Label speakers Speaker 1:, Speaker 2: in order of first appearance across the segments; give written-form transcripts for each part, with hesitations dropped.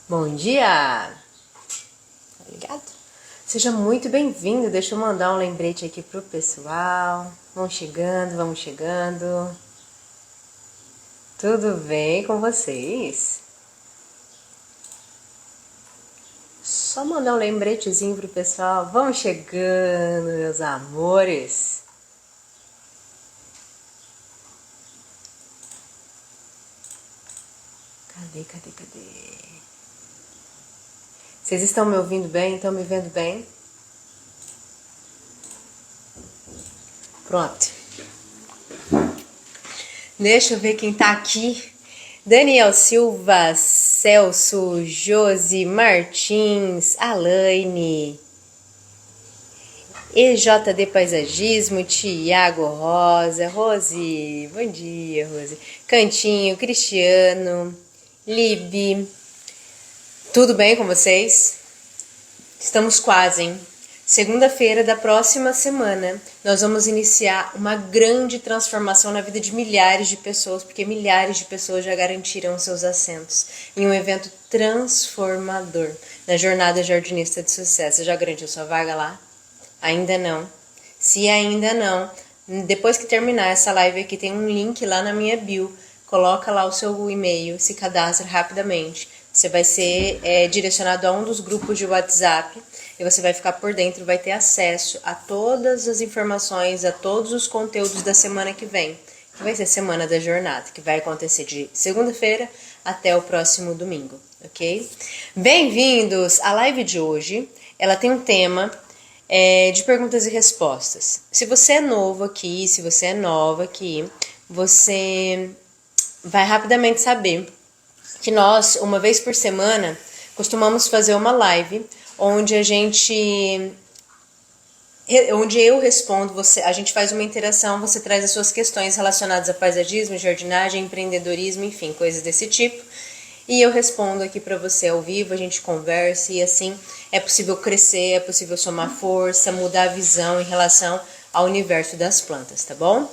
Speaker 1: Bom dia! Obrigado. Seja muito bem-vindo. Deixa eu mandar um lembrete aqui pro pessoal. Vamos chegando. Tudo bem com vocês? Só mandar um lembretezinho pro pessoal. Vamos chegando, meus amores. Cadê? Vocês estão me ouvindo bem? Estão me vendo bem? Pronto. Deixa eu ver quem tá aqui. Daniel Silva, Celso, Josi Martins, Alaine, EJD Paisagismo, Tiago Rosa, Rose, bom dia, Rose. Cantinho, Cristiano, Libe, tudo bem com vocês? Estamos quase, hein? Segunda-feira da próxima semana, nós vamos iniciar uma grande transformação na vida de milhares de pessoas, porque milhares de pessoas já garantiram seus assentos em um evento transformador na Jornada Jardinista de Sucesso. Você já garantiu sua vaga lá? Ainda não? Se ainda não, depois que terminar essa live aqui, tem um link lá na minha bio. Coloca lá o seu e-mail, se cadastra rapidamente. Você vai ser direcionado a um dos grupos de WhatsApp e você vai ficar por dentro, vai ter acesso a todas as informações, a todos os conteúdos da semana que vem, que vai ser a Semana da Jornada, que vai acontecer de segunda-feira até o próximo domingo, ok? Bem-vindos à live de hoje. Ela tem um tema de perguntas e respostas. Se você é novo aqui, se você é nova aqui, você vai rapidamente saber que nós, uma vez por semana, costumamos fazer uma live onde onde eu respondo, a gente faz uma interação, você traz as suas questões relacionadas a paisagismo, jardinagem, empreendedorismo, enfim, coisas desse tipo. E eu respondo aqui para você ao vivo, a gente conversa e assim é possível crescer, é possível somar força, mudar a visão em relação ao universo das plantas, tá bom?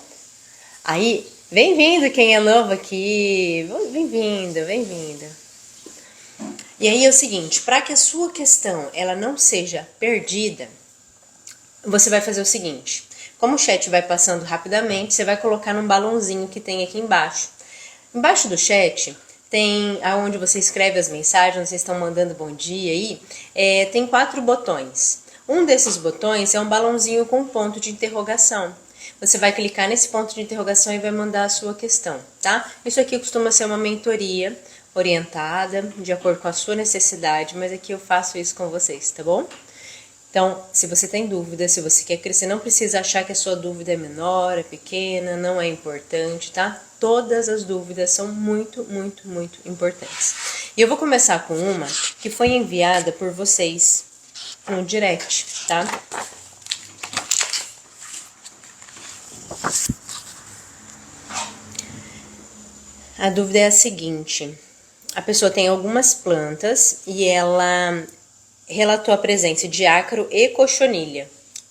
Speaker 1: Aí, bem-vindo quem é novo aqui, bem-vindo. E aí é o seguinte, para que a sua questão ela não seja perdida, você vai fazer o seguinte, como o chat vai passando rapidamente, você vai colocar num balãozinho que tem aqui embaixo. Embaixo do chat tem aonde você escreve as mensagens, vocês estão mandando bom dia aí, tem 4 botões. Um desses botões é um balãozinho com um ponto de interrogação. Você vai clicar nesse ponto de interrogação e vai mandar a sua questão, tá? Isso aqui costuma ser uma mentoria orientada, de acordo com a sua necessidade, mas aqui eu faço isso com vocês, tá bom? Então, se você tem dúvida, se você quer crescer, não precisa achar que a sua dúvida é menor, é pequena, não é importante, tá? Todas as dúvidas são muito importantes. E eu vou começar com uma que foi enviada por vocês no direct, tá? A dúvida é a seguinte: a pessoa tem algumas plantas e ela relatou a presença de ácaro e cochonilha.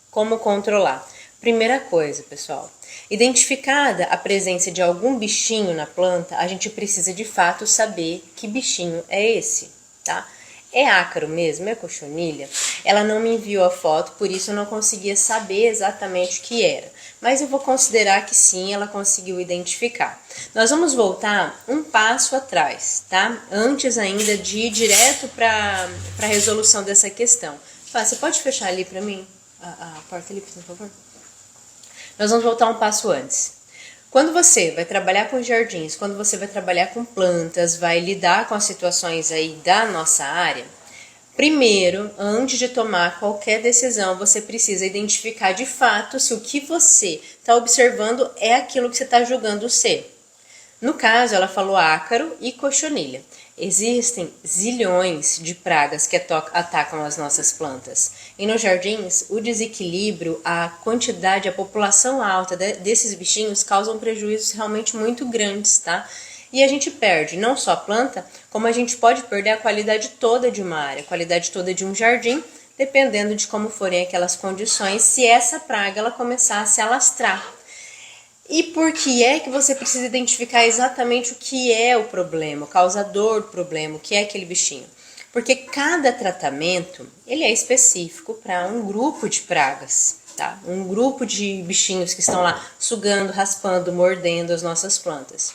Speaker 1: Como controlar? Primeira coisa, pessoal, identificada a presença de algum bichinho na planta, a gente precisa de fato saber que bichinho é esse, tá? É ácaro mesmo? É cochonilha? Ela não me enviou a foto, por isso eu não conseguia saber exatamente o que era. Mas eu vou considerar que sim, ela conseguiu identificar. Nós vamos voltar um passo atrás, tá? Antes ainda de ir direto para a resolução dessa questão. Você pode fechar ali para mim? A porta ali, por favor? Nós vamos voltar um passo antes. Quando você vai trabalhar com jardins, quando você vai trabalhar com plantas, vai lidar com as situações aí da nossa área, primeiro, antes de tomar qualquer decisão, você precisa identificar de fato se o que você está observando é aquilo que você está julgando ser. No caso, ela falou ácaro e cochonilha. Existem zilhões de pragas que atacam as nossas plantas. E nos jardins, o desequilíbrio, a quantidade, a população alta desses bichinhos causam prejuízos realmente muito grandes, tá? E a gente perde não só a planta, como a gente pode perder a qualidade toda de uma área, a qualidade toda de um jardim, dependendo de como forem aquelas condições, se essa praga ela começar a se alastrar. E por que é que você precisa identificar exatamente o que é o problema, o causador do problema, o que é aquele bichinho? Porque cada tratamento, ele é específico para um grupo de pragas, tá? Um grupo de bichinhos que estão lá sugando, raspando, mordendo as nossas plantas.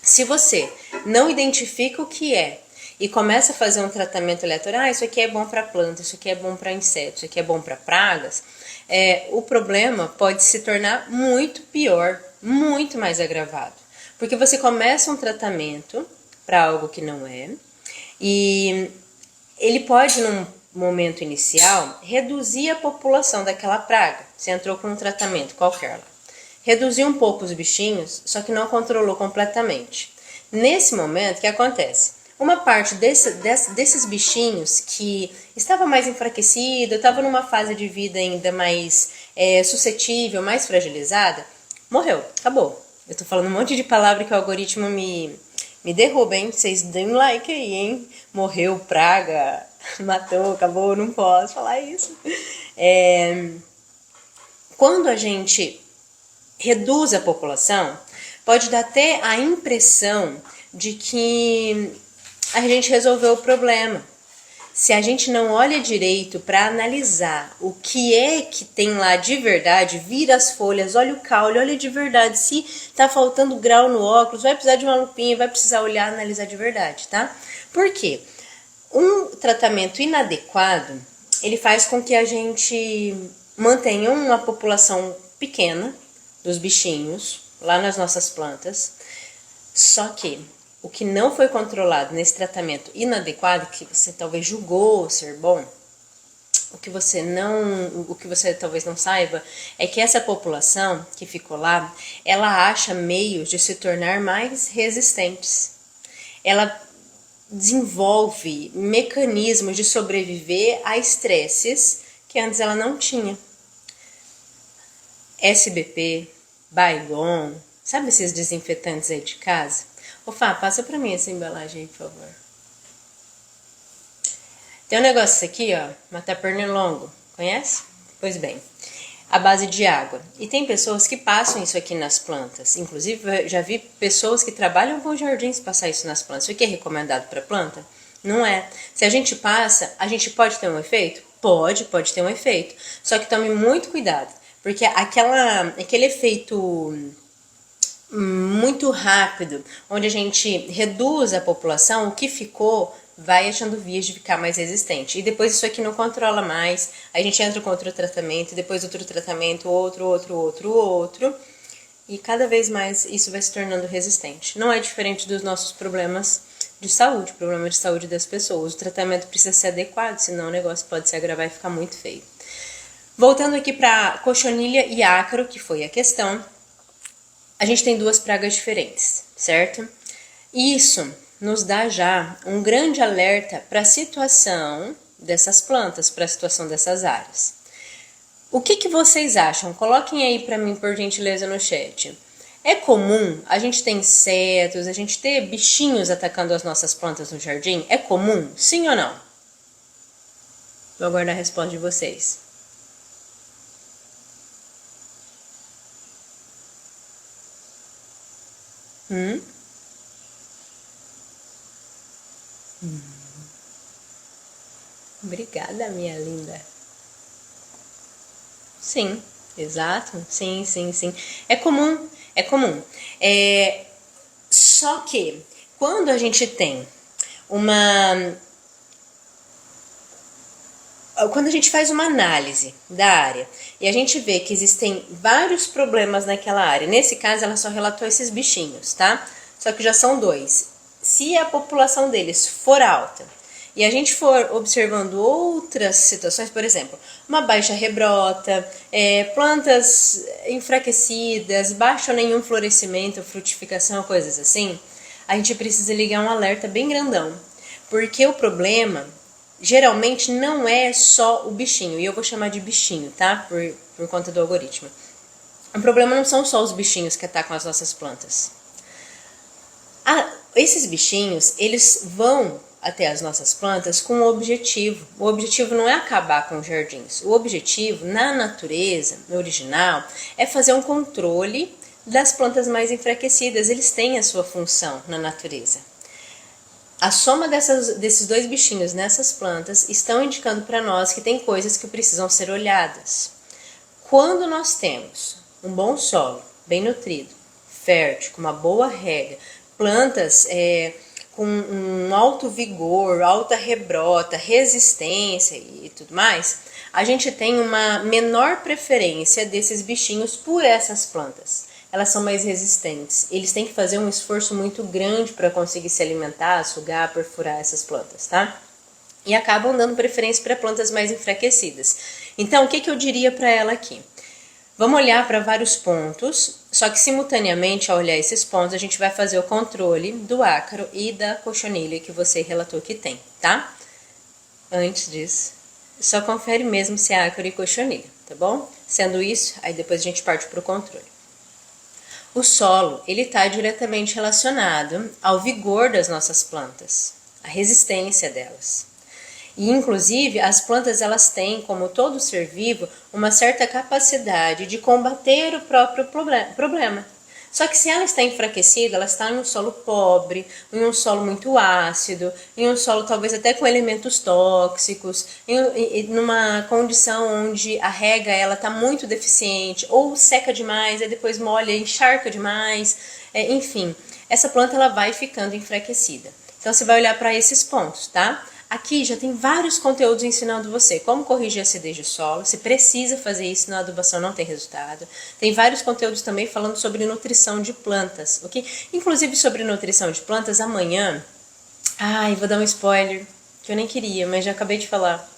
Speaker 1: Se você não identifica o que é e começa a fazer um tratamento aleatório, isso aqui é bom para planta, isso aqui é bom para insetos, isso aqui é bom para pragas, o problema pode se tornar muito pior, muito mais agravado. Porque você começa um tratamento para algo que não é, e ele pode, num momento inicial, reduzir a população daquela praga. Você entrou com um tratamento qualquer lá. Reduziu um pouco os bichinhos, só que não controlou completamente. Nesse momento, o que acontece? Uma parte desses bichinhos que estava mais enfraquecido, estava numa fase de vida ainda mais suscetível, mais fragilizada, morreu, acabou. Eu tô falando um monte de palavra que o algoritmo me derruba, hein? Vocês deem um like aí, hein? Morreu, praga, matou, acabou, não posso falar isso. Quando a gente reduz a população, pode dar até a impressão de que a gente resolveu o problema. Se a gente não olha direito para analisar o que é que tem lá de verdade, vira as folhas, olha o caule, olha de verdade. Se tá faltando grau no óculos, vai precisar de uma lupinha, vai precisar olhar, analisar de verdade, tá? Por quê? Um tratamento inadequado, ele faz com que a gente mantenha uma população pequena dos bichinhos lá nas nossas plantas, só que o que não foi controlado nesse tratamento inadequado, que você talvez julgou ser bom, o que você talvez não saiba, é que essa população que ficou lá, ela acha meios de se tornar mais resistentes. Ela desenvolve mecanismos de sobreviver a estresses que antes ela não tinha. SBP, Baygon, sabe esses desinfetantes aí de casa? Ô Fá, passa pra mim essa embalagem aí, por favor. Tem um negócio aqui, ó, matar pernilongo, conhece? Pois bem, a base de água. E tem pessoas que passam isso aqui nas plantas. Inclusive, já vi pessoas que trabalham com jardins passar isso nas plantas. Isso aqui é recomendado para planta? Não é. Se a gente passa, a gente pode ter um efeito? Pode ter um efeito. Só que tome muito cuidado, porque aquele efeito muito rápido, onde a gente reduz a população, o que ficou vai achando vias de ficar mais resistente. E depois isso aqui não controla mais, a gente entra com outro tratamento, depois outro tratamento, outro, e cada vez mais isso vai se tornando resistente. Não é diferente dos nossos problemas de saúde, problema de saúde das pessoas. O tratamento precisa ser adequado, senão o negócio pode se agravar e ficar muito feio. Voltando aqui para cochonilha e ácaro, que foi a questão, a gente tem duas pragas diferentes, certo? Isso nos dá já um grande alerta para a situação dessas plantas, para a situação dessas áreas. O que vocês acham? Coloquem aí para mim, por gentileza, no chat. É comum a gente ter insetos, a gente ter bichinhos atacando as nossas plantas no jardim? É comum? Sim ou não? Vou aguardar a resposta de vocês. Obrigada, minha linda. Sim, exato. Sim. É comum. Só que quando a gente tem quando a gente faz uma análise da área e a gente vê que existem vários problemas naquela área, nesse caso ela só relatou esses bichinhos, tá? Só que já são dois. Se a população deles for alta e a gente for observando outras situações, por exemplo, uma baixa rebrota, plantas enfraquecidas, baixo ou nenhum florescimento, frutificação, coisas assim, a gente precisa ligar um alerta bem grandão, porque o problema geralmente não é só o bichinho, e eu vou chamar de bichinho, tá? Por conta do algoritmo. O problema não são só os bichinhos que atacam as nossas plantas. Esses bichinhos, eles vão até as nossas plantas com um objetivo. O objetivo não é acabar com os jardins. O objetivo, na natureza, no original, é fazer um controle das plantas mais enfraquecidas. Eles têm a sua função na natureza. A soma desses dois bichinhos nessas plantas estão indicando para nós que tem coisas que precisam ser olhadas. Quando nós temos um bom solo, bem nutrido, fértil, com uma boa rega, plantas com um alto vigor, alta rebrota, resistência e tudo mais, a gente tem uma menor preferência desses bichinhos por essas plantas. Elas são mais resistentes. Eles têm que fazer um esforço muito grande para conseguir se alimentar, sugar, perfurar essas plantas, tá? E acabam dando preferência para plantas mais enfraquecidas. Então, o que eu diria para ela aqui? Vamos olhar para vários pontos, só que simultaneamente, ao olhar esses pontos, a gente vai fazer o controle do ácaro e da cochonilha que você relatou que tem, tá? Antes disso, só confere mesmo se é ácaro e cochonilha, tá bom? Sendo isso, aí depois a gente parte para o controle. O solo, ele está diretamente relacionado ao vigor das nossas plantas, à resistência delas. E, inclusive, as plantas, elas têm, como todo ser vivo, uma certa capacidade de combater o próprio problema. Só que se ela está enfraquecida, ela está em um solo pobre, em um solo muito ácido, em um solo talvez até com elementos tóxicos, numa condição onde a rega ela está muito deficiente, ou seca demais, aí depois molha, encharca demais, enfim, essa planta ela vai ficando enfraquecida. Então você vai olhar para esses pontos, tá? Aqui já tem vários conteúdos ensinando você como corrigir a acidez de solo. Você precisa fazer isso, na adubação não tem resultado. Tem vários conteúdos também falando sobre nutrição de plantas, ok? Inclusive sobre nutrição de plantas, amanhã... Ai, vou dar um spoiler, que eu nem queria, mas já acabei de falar.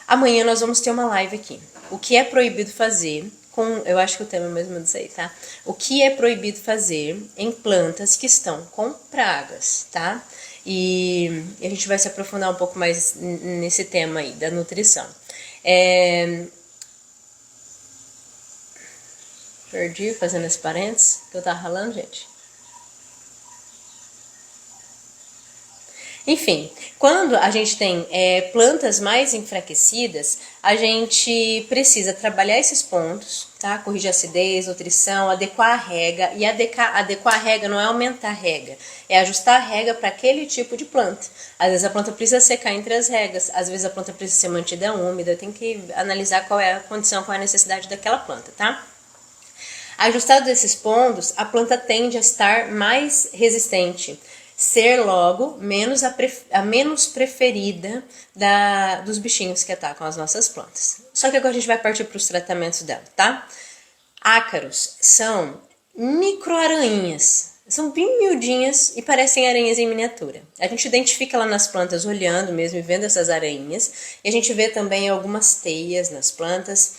Speaker 1: Amanhã nós vamos ter uma live aqui. O que é proibido fazer com... Eu acho que o tema é mesmo disso aí, tá? O que é proibido fazer em plantas que estão com pragas, tá? E a gente vai se aprofundar um pouco mais nesse tema aí, da nutrição. Perdi fazendo esse parênteses que eu tava ralando, gente. Enfim, quando a gente tem plantas mais enfraquecidas, a gente precisa trabalhar esses pontos, tá? Corrigir a acidez, nutrição, adequar a rega. E adequar a rega não é aumentar a rega, é ajustar a rega para aquele tipo de planta. Às vezes a planta precisa secar entre as regas, às vezes a planta precisa ser mantida úmida, tem que analisar qual é a condição, qual é a necessidade daquela planta, tá? Ajustado esses pontos, a planta tende a estar mais resistente, ser logo a menos preferida dos bichinhos que atacam as nossas plantas. Só que agora a gente vai partir para os tratamentos dela, tá? Ácaros são micro-aranhas, são bem miudinhas e parecem aranhas em miniatura. A gente identifica lá nas plantas olhando mesmo e vendo essas aranhas, e a gente vê também algumas teias nas plantas.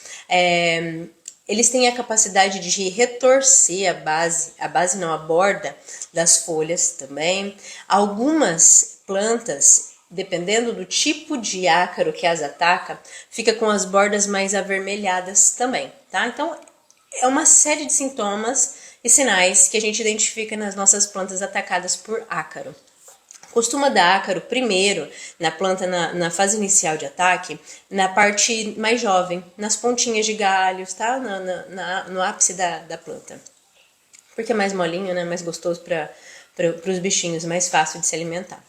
Speaker 1: Eles têm a capacidade de retorcer a borda das folhas também. Algumas plantas, dependendo do tipo de ácaro que as ataca, fica com as bordas mais avermelhadas também, tá? Então, é uma série de sintomas e sinais que a gente identifica nas nossas plantas atacadas por ácaro. Costuma dar ácaro primeiro na planta na fase inicial de ataque, na parte mais jovem, nas pontinhas de galhos, tá? No ápice da planta. Porque é mais molinho, né? Mais gostoso para os bichinhos, mais fácil de se alimentar.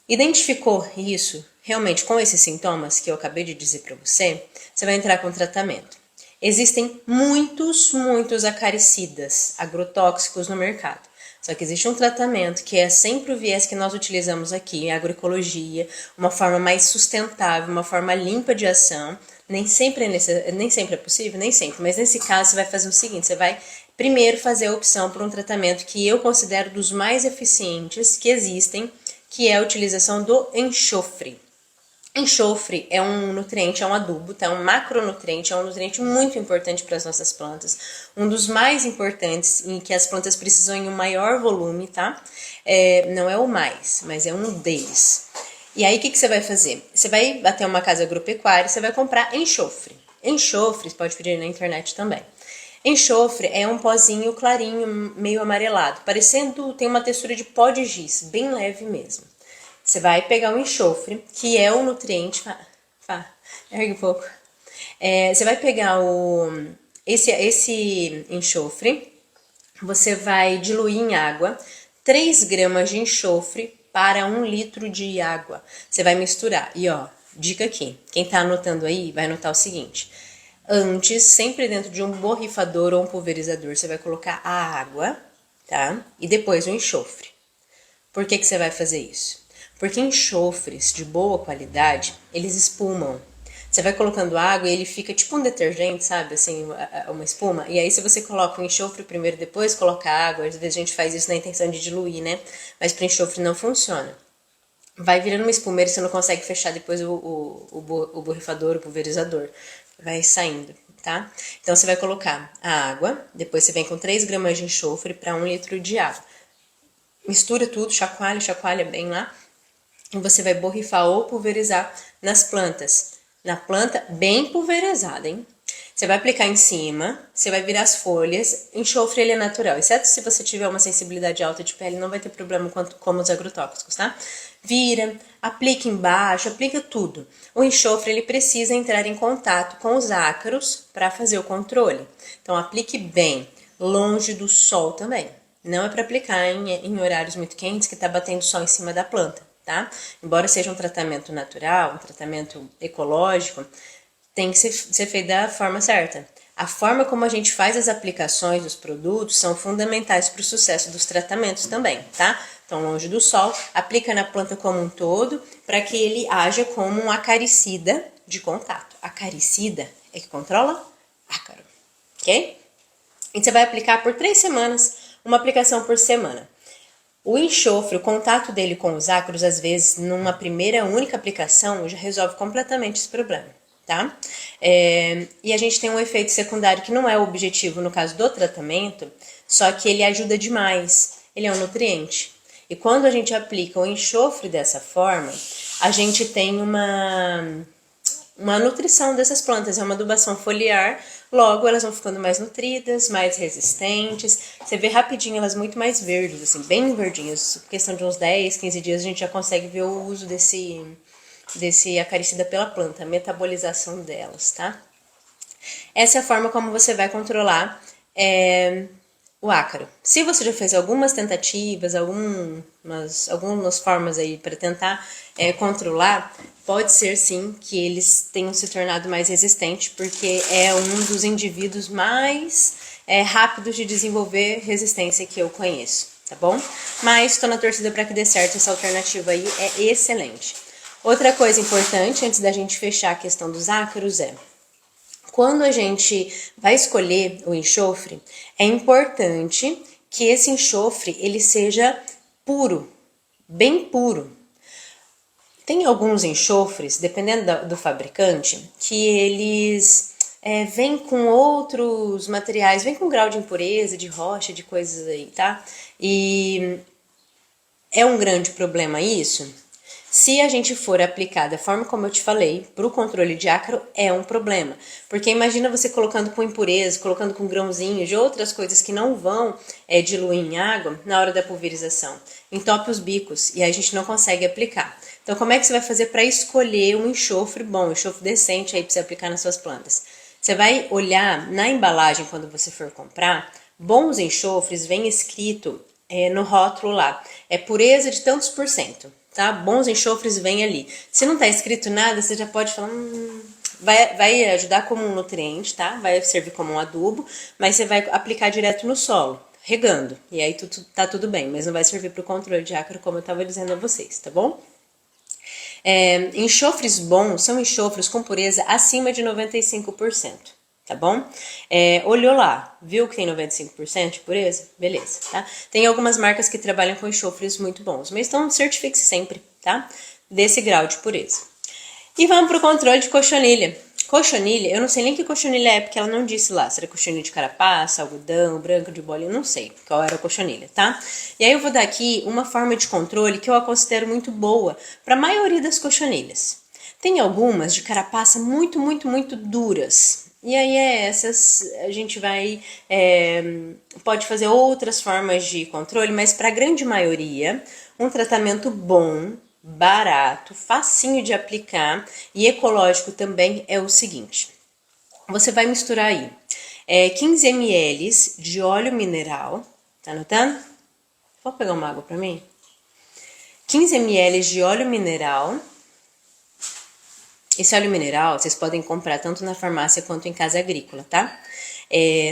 Speaker 1: Identificou isso realmente com esses sintomas que eu acabei de dizer para você, você vai entrar com tratamento. Existem muitos acaricidas agrotóxicos no mercado. Só que existe um tratamento que é sempre o viés que nós utilizamos aqui em agroecologia, uma forma mais sustentável, uma forma limpa de ação. Nem sempre é possível, nem sempre, mas nesse caso você vai fazer o seguinte, você vai primeiro fazer a opção por um tratamento que eu considero dos mais eficientes que existem, que é a utilização do enxofre. Enxofre é um nutriente, é um adubo, tá? Um macronutriente, é um nutriente muito importante para as nossas plantas. Um dos mais importantes em que as plantas precisam em um maior volume, tá? Não é o mais, mas é um deles. E aí, o que você vai fazer? Você vai até uma casa agropecuária e você vai comprar enxofre. Enxofre, você pode pedir na internet também. Enxofre é um pozinho clarinho, meio amarelado, tem uma textura de pó de giz, bem leve mesmo. Você vai pegar o enxofre, que é o nutriente... Ergue um pouco. Você vai pegar esse enxofre, você vai diluir em água 3 gramas de enxofre para 1 litro de água. Você vai misturar. E ó, dica aqui, quem tá anotando aí vai anotar o seguinte. Antes, sempre dentro de um borrifador ou um pulverizador, você vai colocar a água, tá? E depois o enxofre. Por que você vai fazer isso? Porque enxofres de boa qualidade, eles espumam. Você vai colocando água e ele fica tipo um detergente, sabe? Assim, uma espuma. E aí, se você coloca o enxofre primeiro e depois coloca água, às vezes a gente faz isso na intenção de diluir, né? Mas para enxofre não funciona. Vai virando uma espumeira e você não consegue fechar depois o borrifador, o pulverizador. Vai saindo, tá? Então, você vai colocar a água, depois você vem com 3 gramas de enxofre para 1 litro de água. Mistura tudo, chacoalha bem lá. E você vai borrifar ou pulverizar nas plantas. Na planta bem pulverizada, hein? Você vai aplicar em cima, você vai virar as folhas. Enxofre ele é natural, exceto se você tiver uma sensibilidade alta de pele, não vai ter problema como os agrotóxicos, tá? Vira, aplica embaixo, aplica tudo. O enxofre ele precisa entrar em contato com os ácaros para fazer o controle. Então aplique bem, longe do sol também. Não é para aplicar em horários muito quentes que tá batendo sol em cima da planta, tá? Embora seja um tratamento natural, um tratamento ecológico, tem que ser feito da forma certa. A forma como a gente faz as aplicações dos produtos são fundamentais para o sucesso dos tratamentos também, tá? Então, longe do sol, aplica na planta como um todo para que ele haja como um acaricida de contato. Acaricida é que controla ácaro, ok? E você vai aplicar por 3 semanas, uma aplicação por semana. O enxofre, o contato dele com os ácaros, às vezes, numa primeira única aplicação, já resolve completamente esse problema, tá? E a gente tem um efeito secundário que não é o objetivo no caso do tratamento, só que ele ajuda demais, ele é um nutriente. E quando a gente aplica o enxofre dessa forma, a gente tem uma nutrição dessas plantas, é uma adubação foliar, logo elas vão ficando mais nutridas, mais resistentes, você vê rapidinho elas muito mais verdes, assim, bem verdinhas, questão de uns 10, 15 dias a gente já consegue ver o uso desse acaricida pela planta, a metabolização delas, tá? Essa é a forma como você vai controlar o ácaro. Se você já fez algumas tentativas, algumas formas aí para tentar controlar, pode ser sim que eles tenham se tornado mais resistentes, porque é um dos indivíduos mais rápidos de desenvolver resistência que eu conheço, tá bom? Mas estou na torcida para que dê certo, essa alternativa aí é excelente. Outra coisa importante, antes da gente fechar a questão dos ácaros, quando a gente vai escolher o enxofre, é importante que esse enxofre ele seja puro, bem puro. Tem alguns enxofres, dependendo do fabricante, que eles vêm com outros materiais, vêm com grau de impureza, de rocha, de coisas aí, tá? E é um grande problema isso? Se a gente for aplicar da forma como eu te falei, para o controle de ácaro, é um problema. Porque imagina você colocando com impureza, colocando com grãozinhos de outras coisas que não vão diluir em água na hora da pulverização. Entope os bicos e aí a gente não consegue aplicar. Então, como é que você vai fazer para escolher um enxofre bom, um enxofre decente aí para você aplicar nas suas plantas? Você vai olhar na embalagem quando você for comprar, bons enxofres, vem escrito no rótulo lá, é pureza de tantos por cento. Tá? Bons enxofres vem ali. Se não tá escrito nada, você já pode falar, vai ajudar como um nutriente, tá? Vai servir como um adubo, mas você vai aplicar direto no solo, regando. E aí tá tudo bem, mas não vai servir para o controle de ácaro, como eu estava dizendo a vocês, tá bom? Enxofres bons são enxofres com pureza acima de 95%. Tá bom? Olhou lá, viu que tem 95% de pureza? Beleza, tá? Tem algumas marcas que trabalham com enxofres muito bons, mas então certifique-se sempre, tá? Desse grau de pureza. E vamos pro controle de cochonilha. Cochonilha, eu não sei nem que cochonilha é, porque ela não disse lá, se era cochonilha de carapaça, algodão, branco de bolinha, não sei qual era a cochonilha, tá? E aí eu vou dar aqui uma forma de controle que eu a considero muito boa para a maioria das cochonilhas. Tem algumas de carapaça muito, muito, muito duras. E aí essas a gente pode fazer outras formas de controle, mas para a grande maioria, um tratamento bom, barato, facinho de aplicar e ecológico também é o seguinte. Você vai misturar aí 15 ml de óleo mineral, tá anotando? Vou pegar uma água para mim? 15 ml de óleo mineral. Esse óleo mineral vocês podem comprar tanto na farmácia quanto em casa agrícola, tá?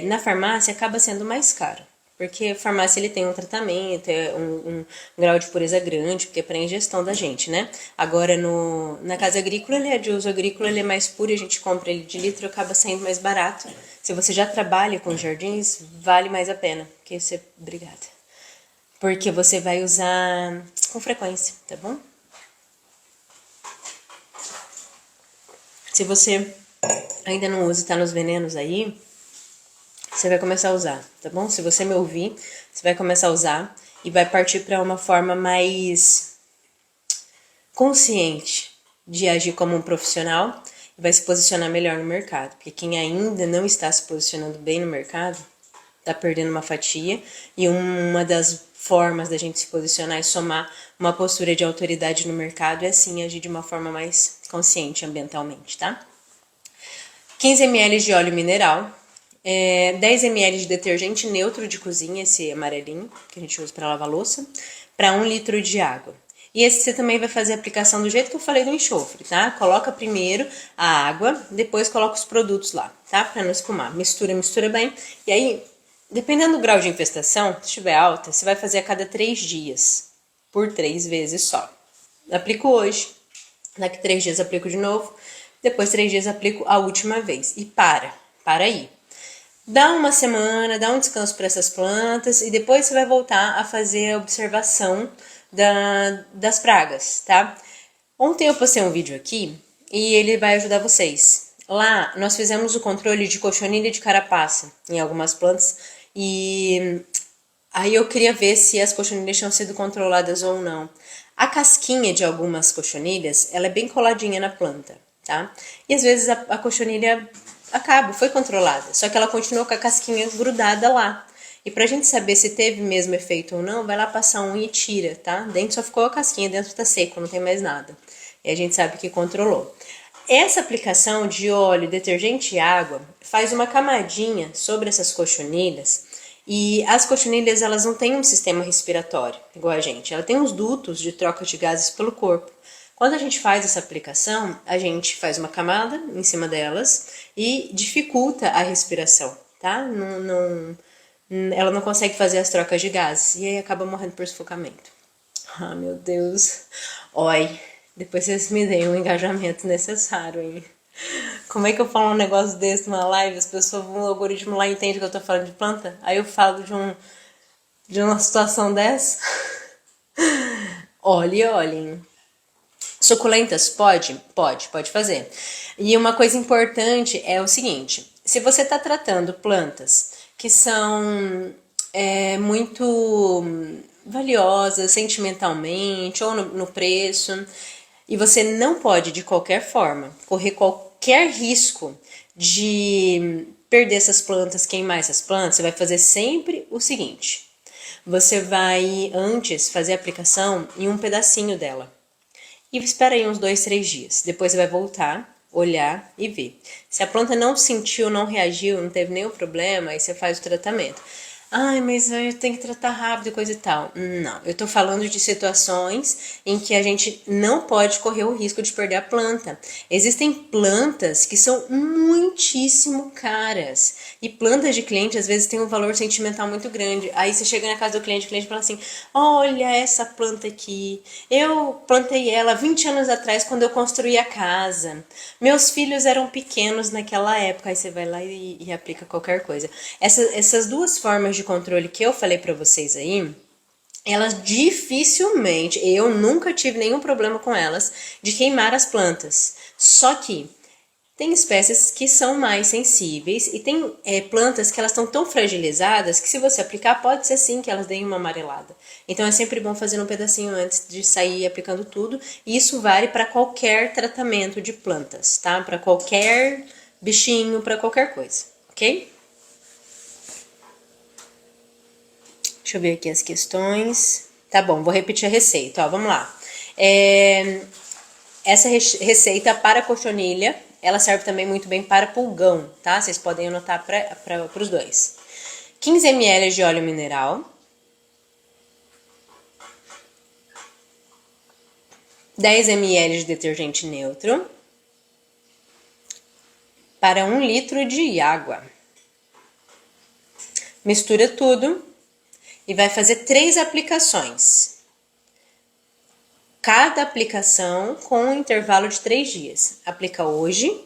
Speaker 1: Na farmácia acaba sendo mais caro, porque a farmácia ele tem um tratamento, um grau de pureza grande, porque é para ingestão da gente, né? Agora na casa agrícola ele é de uso agrícola, ele é mais puro, a gente compra ele de litro, acaba saindo mais barato. Se você já trabalha com jardins, vale mais a pena, obrigada. Porque você vai usar com frequência, tá bom? Se você ainda não usa e tá nos venenos aí, você vai começar a usar, tá bom? Se você me ouvir, você vai começar a usar e vai partir para uma forma mais consciente de agir como um profissional e vai se posicionar melhor no mercado. Porque quem ainda não está se posicionando bem no mercado, tá perdendo uma fatia, e uma das formas da gente se posicionar e somar uma postura de autoridade no mercado é assim, agir de uma forma mais consciente ambientalmente, tá? 15 ml de óleo mineral, 10 ml de detergente neutro de cozinha, esse amarelinho, que a gente usa para lavar louça, para 1 litro de água. E esse você também vai fazer a aplicação do jeito que eu falei do enxofre, tá? Coloca primeiro a água, depois coloca os produtos lá, tá? Para não espumar. Mistura bem. E aí, dependendo do grau de infestação, se estiver alta, você vai fazer a cada 3 dias, por 3 vezes só. Aplico hoje, daqui 3 dias aplico de novo, depois 3 dias aplico a última vez. E para aí. Dá uma semana, dá um descanso para essas plantas e depois você vai voltar a fazer a observação das pragas, tá? Ontem eu postei um vídeo aqui e ele vai ajudar vocês. Lá nós fizemos o controle de cochonilha e de carapaça em algumas plantas e aí eu queria ver se as cochonilhas tinham sido controladas ou não. A casquinha de algumas cochonilhas, ela é bem coladinha na planta, tá? E às vezes a cochonilha foi controlada, só que ela continuou com a casquinha grudada lá. E pra gente saber se teve mesmo efeito ou não, vai lá passar um e tira, tá? Dentro só ficou a casquinha, dentro tá seco, não tem mais nada. E a gente sabe que controlou. Essa aplicação de óleo, detergente e água faz uma camadinha sobre essas cochonilhas. E as cochonilhas, elas não têm um sistema respiratório igual a gente. Ela tem uns dutos de troca de gases pelo corpo. Quando a gente faz essa aplicação, a gente faz uma camada em cima delas e dificulta a respiração, tá? Ela não consegue fazer as trocas de gases e aí acaba morrendo por sufocamento. Ah, meu Deus. Oi, depois vocês me deem o engajamento necessário, hein? Como é que eu falo um negócio desse numa live? As pessoas, o algoritmo lá entende que eu tô falando de planta? Aí eu falo de uma situação dessa? Olhem. Suculentas pode fazer. E uma coisa importante é o seguinte: se você está tratando plantas que são muito valiosas sentimentalmente ou no preço, e você não pode de qualquer forma correr qualquer risco de perder essas plantas, queimar essas plantas, você vai fazer sempre o seguinte: você vai antes fazer a aplicação em um pedacinho dela. E espera aí uns 2, 3 dias. Depois você vai voltar, olhar e ver. Se a planta não sentiu, não reagiu, não teve nenhum problema, aí você faz o tratamento. Ai, mas eu tenho que tratar rápido e coisa e tal. Não, eu tô falando de situações em que a gente não pode correr o risco de perder a planta. Existem plantas que são muitíssimo caras. E plantas de cliente, às vezes, têm um valor sentimental muito grande. Aí você chega na casa do cliente, o cliente fala assim: olha essa planta aqui. Eu plantei ela 20 anos atrás, quando eu construí a casa. Meus filhos eram pequenos naquela época. Aí você vai lá e aplica qualquer coisa. Essas duas formas de controle que eu falei pra vocês aí, elas dificilmente, eu nunca tive nenhum problema com elas, de queimar as plantas. Só que tem espécies que são mais sensíveis e tem plantas que elas estão tão fragilizadas que se você aplicar, pode ser sim que elas deem uma amarelada. Então é sempre bom fazer um pedacinho antes de sair aplicando tudo. E isso vale para qualquer tratamento de plantas, tá? Para qualquer bichinho, para qualquer coisa, ok? Deixa eu ver aqui as questões. Tá bom, vou repetir a receita, ó, vamos lá. Essa receita para cochonilha, ela serve também muito bem para pulgão, tá? Vocês podem anotar para os dois. 15 ml de óleo mineral. 10 ml de detergente neutro para 1 litro de água. Mistura tudo e vai fazer 3 aplicações. Cada aplicação com um intervalo de 3 dias. Aplica hoje,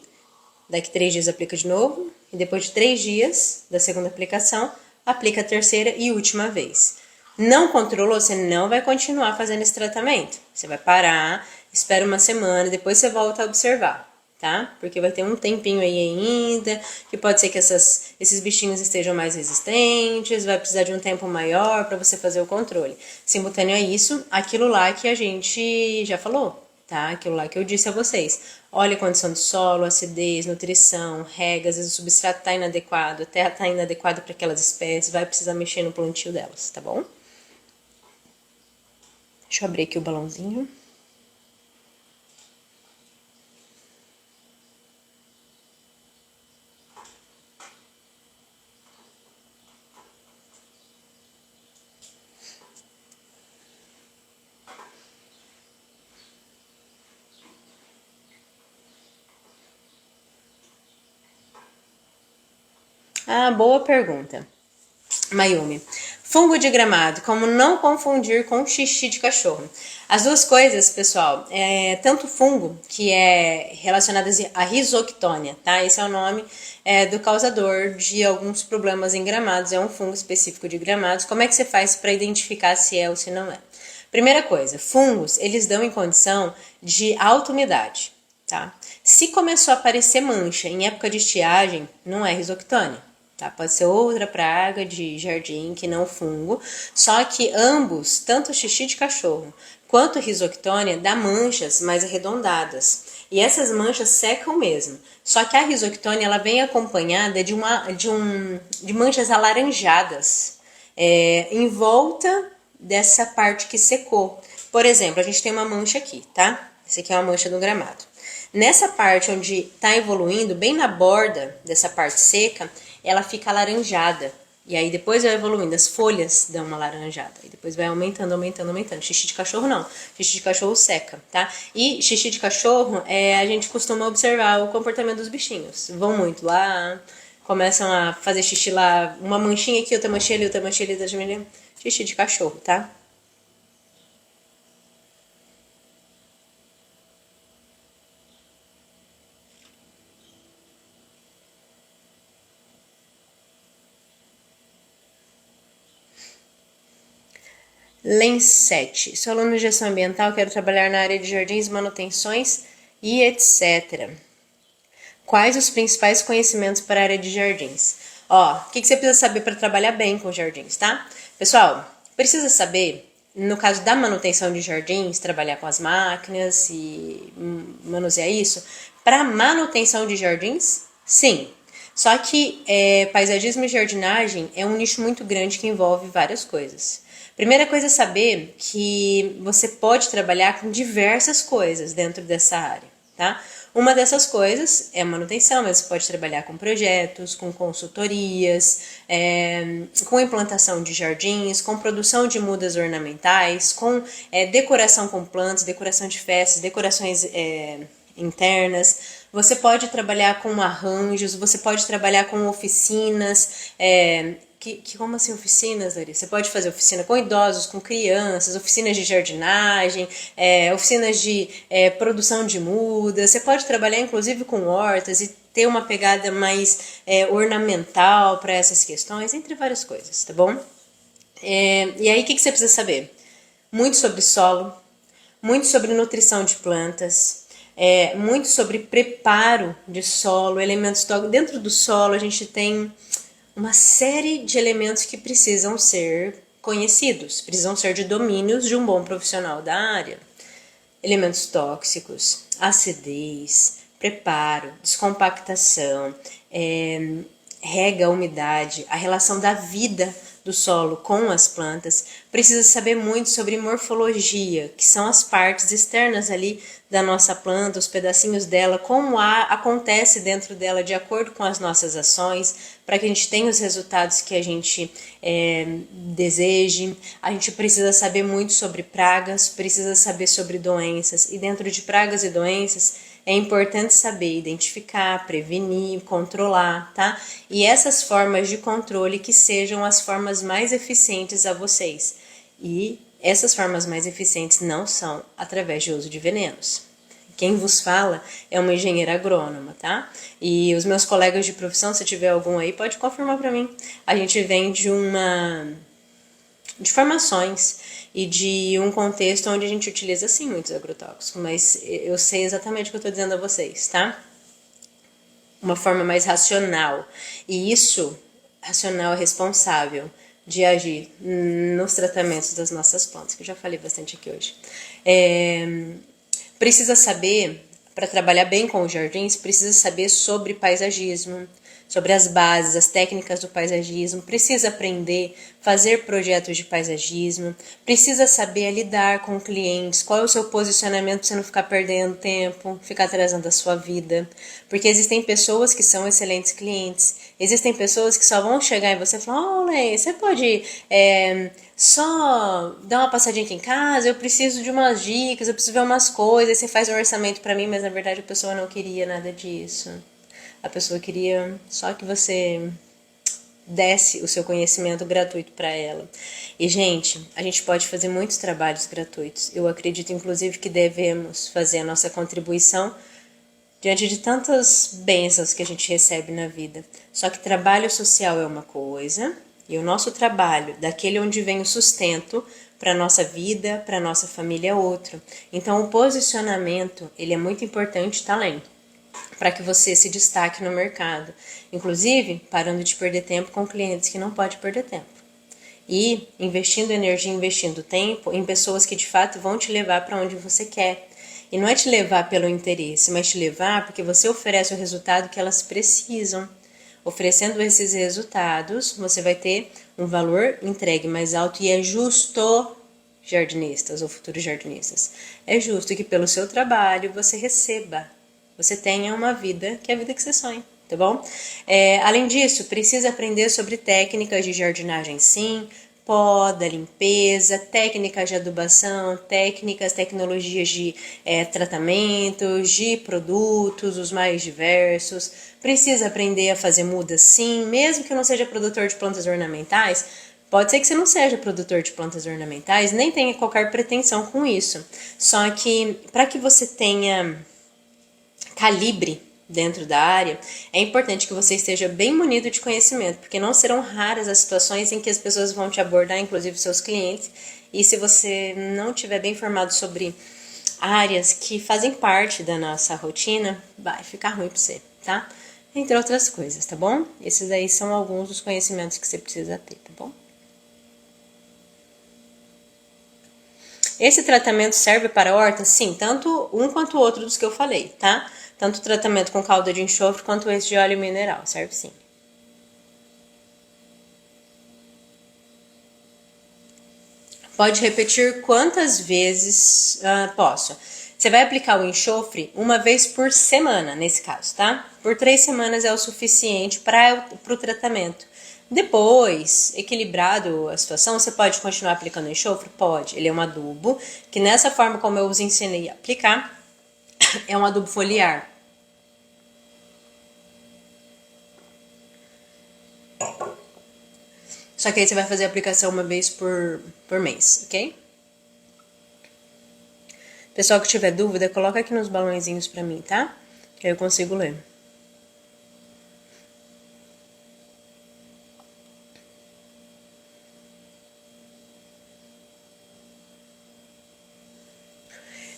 Speaker 1: daqui 3 dias aplica de novo, e depois de 3 dias da segunda aplicação, aplica a terceira e última vez. Não controlou, você não vai continuar fazendo esse tratamento. Você vai parar, espera uma semana, depois você volta a observar, tá? Porque vai ter um tempinho aí ainda, que pode ser que esses bichinhos estejam mais resistentes, vai precisar de um tempo maior para você fazer o controle. Simultâneo a isso, aquilo lá que a gente já falou, tá? Aquilo lá que eu disse a vocês. Olha a condição do solo, acidez, nutrição, rega, às vezes o substrato está inadequado, a terra está inadequada para aquelas espécies, vai precisar mexer no plantio delas, tá bom? Deixa eu abrir aqui o balãozinho. Ah, boa pergunta, Mayumi. Fungo de gramado, como não confundir com xixi de cachorro? As duas coisas, pessoal, tanto fungo, que é relacionado a risoctônia, tá? Esse é o nome do causador de alguns problemas em gramados, é um fungo específico de gramados. Como é que você faz para identificar se é ou se não é? Primeira coisa, fungos, eles dão em condição de alta umidade, tá? Se começou a aparecer mancha em época de estiagem, não é risoctônia. Tá? Pode ser outra praga de jardim que não fungo, só que ambos, tanto o xixi de cachorro quanto a risoctônia, dá manchas mais arredondadas. E essas manchas secam mesmo. Só que a risoctônia ela vem acompanhada de manchas alaranjadas em volta dessa parte que secou. Por exemplo, a gente tem uma mancha aqui, tá? Essa aqui é uma mancha do gramado. Nessa parte onde está evoluindo, bem na borda dessa parte seca, ela fica alaranjada. E aí depois vai evoluindo, as folhas dão uma laranjada. E depois vai aumentando, aumentando, aumentando. Xixi de cachorro não. Xixi de cachorro seca, tá? E xixi de cachorro, a gente costuma observar o comportamento dos bichinhos. Vão muito lá, começam a fazer xixi lá, uma manchinha aqui, outra manchinha ali, outra manchinha ali, outra manchinha ali. Xixi de cachorro, tá? Lensete. Sou aluno de gestão ambiental, quero trabalhar na área de jardins, manutenções e etc. Quais os principais conhecimentos para a área de jardins? Ó, o que você precisa saber para trabalhar bem com jardins, tá? Pessoal, precisa saber, no caso da manutenção de jardins, trabalhar com as máquinas e manusear isso. Para manutenção de jardins, sim. Só que paisagismo e jardinagem é um nicho muito grande que envolve várias coisas. Primeira coisa é saber que você pode trabalhar com diversas coisas dentro dessa área, tá? Uma dessas coisas é a manutenção, mas você pode trabalhar com projetos, com consultorias, com implantação de jardins, com produção de mudas ornamentais, com decoração com plantas, decoração de festas, decorações internas. Você pode trabalhar com arranjos, você pode trabalhar com oficinas, como assim oficinas, Larissa? Você pode fazer oficina com idosos, com crianças, oficinas de jardinagem, oficinas de produção de mudas. Você pode trabalhar inclusive com hortas e ter uma pegada mais ornamental para essas questões, entre várias coisas, tá bom? E aí o que você precisa saber? Muito sobre solo, muito sobre nutrição de plantas, muito sobre preparo de solo, elementos dentro do solo a gente tem uma série de elementos que precisam ser conhecidos, precisam ser de domínios de um bom profissional da área. Elementos tóxicos, acidez, preparo, descompactação, rega, umidade, a relação da vida do solo com as plantas, precisa saber muito sobre morfologia, que são as partes externas ali da nossa planta, os pedacinhos dela, como acontece dentro dela de acordo com as nossas ações, para que a gente tenha os resultados que a gente deseje. A gente precisa saber muito sobre pragas, precisa saber sobre doenças, e dentro de pragas e doenças, é importante saber identificar, prevenir, controlar, tá? E essas formas de controle que sejam as formas mais eficientes a vocês. E essas formas mais eficientes não são através de uso de venenos. Quem vos fala é uma engenheira agrônoma, tá? E os meus colegas de profissão, se tiver algum aí, pode confirmar para mim. A gente vem de formações e de um contexto onde a gente utiliza sim muitos agrotóxicos, mas eu sei exatamente o que eu estou dizendo a vocês, tá? Uma forma mais racional, e isso, racional, é responsável de agir nos tratamentos das nossas plantas, que eu já falei bastante aqui hoje. Precisa saber, para trabalhar bem com os jardins, precisa saber sobre paisagismo, sobre as bases, as técnicas do paisagismo, precisa aprender, fazer projetos de paisagismo, precisa saber lidar com clientes, qual é o seu posicionamento para você não ficar perdendo tempo, ficar atrasando a sua vida, porque existem pessoas que são excelentes clientes, existem pessoas que só vão chegar em você e falar, Lê, você pode só dar uma passadinha aqui em casa, eu preciso de umas dicas, eu preciso ver umas coisas, você faz um orçamento para mim, mas na verdade a pessoa não queria nada disso. A pessoa queria só que você desse o seu conhecimento gratuito para ela. E, gente, a gente pode fazer muitos trabalhos gratuitos. Eu acredito, inclusive, que devemos fazer a nossa contribuição diante de tantas bênçãos que a gente recebe na vida. Só que trabalho social é uma coisa, e o nosso trabalho, daquele onde vem o sustento para a nossa vida, para a nossa família, é outro. Então, o posicionamento, ele é muito importante, tá, além para que você se destaque no mercado. Inclusive, parando de perder tempo com clientes que não pode perder tempo. E investindo energia, investindo tempo em pessoas que de fato vão te levar para onde você quer. E não é te levar pelo interesse, mas te levar porque você oferece o resultado que elas precisam. Oferecendo esses resultados, você vai ter um valor entregue mais alto e é justo, jardinistas ou futuros jardinistas, é justo que pelo seu trabalho você receba, você tenha uma vida que é a vida que você sonha, tá bom? Além disso, precisa aprender sobre técnicas de jardinagem, sim, poda, limpeza, técnicas de adubação, tecnologias de tratamentos, de produtos, os mais diversos. Precisa aprender a fazer mudas, sim, mesmo que eu não seja produtor de plantas ornamentais. Pode ser que você não seja produtor de plantas ornamentais, nem tenha qualquer pretensão com isso. Só que para que você tenha calibre dentro da área, é importante que você esteja bem munido de conhecimento, porque não serão raras as situações em que as pessoas vão te abordar, inclusive seus clientes, e se você não estiver bem informado sobre áreas que fazem parte da nossa rotina, vai ficar ruim para você, tá? Entre outras coisas, tá bom? Esses aí são alguns dos conhecimentos que você precisa ter, tá bom? Esse tratamento serve para hortas? Sim, tanto um quanto o outro dos que eu falei, tá? Tanto o tratamento com calda de enxofre quanto esse de óleo mineral, serve sim. Pode repetir quantas vezes posso. Você vai aplicar o enxofre uma vez por semana, nesse caso, tá? Por 3 semanas é o suficiente para o tratamento. Depois, equilibrado a situação, você pode continuar aplicando o enxofre? Pode. Ele é um adubo, que nessa forma como eu os ensinei a aplicar, é um adubo foliar. Só que aí você vai fazer a aplicação uma vez por mês, ok? Pessoal que tiver dúvida, coloca aqui nos balãozinhos pra mim, tá? Que aí eu consigo ler.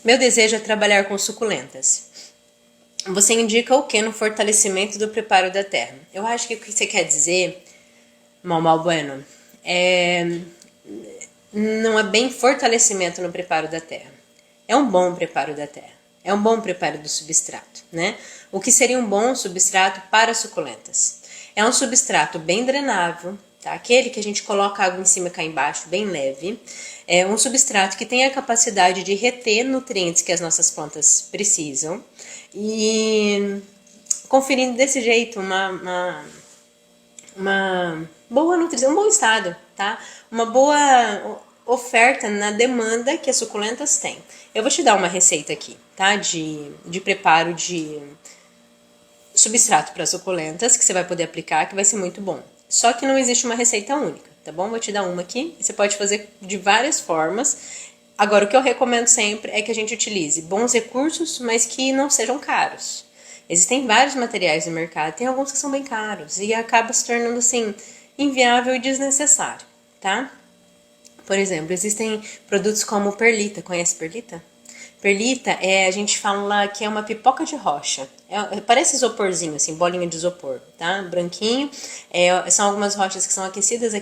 Speaker 1: Meu desejo é trabalhar com suculentas. Você indica o que no fortalecimento do preparo da terra? Eu acho que o que você quer dizer, mal bueno, não é bem fortalecimento no preparo da terra. É um bom preparo da terra. É um bom preparo do substrato, né? O que seria um bom substrato para suculentas? É um substrato bem drenável, tá? Aquele que a gente coloca água em cima e cá embaixo, bem leve. É um substrato que tem a capacidade de reter nutrientes que as nossas plantas precisam. E conferindo desse jeito uma boa nutrição, um bom estado, tá? Uma boa oferta na demanda que as suculentas têm. Eu vou te dar uma receita aqui, tá? De preparo de substrato para suculentas que você vai poder aplicar, que vai ser muito bom. Só que não existe uma receita única, tá bom? Vou te dar uma aqui, você pode fazer de várias formas. Agora, o que eu recomendo sempre é que a gente utilize bons recursos, mas que não sejam caros. Existem vários materiais no mercado, tem alguns que são bem caros e acaba se tornando assim inviável e desnecessário, tá? Por exemplo, existem produtos como perlita. Conhece perlita? Perlita a gente fala que é uma pipoca de rocha. Parece isoporzinho, assim, bolinha de isopor, tá? Branquinho. São algumas rochas que são aquecidas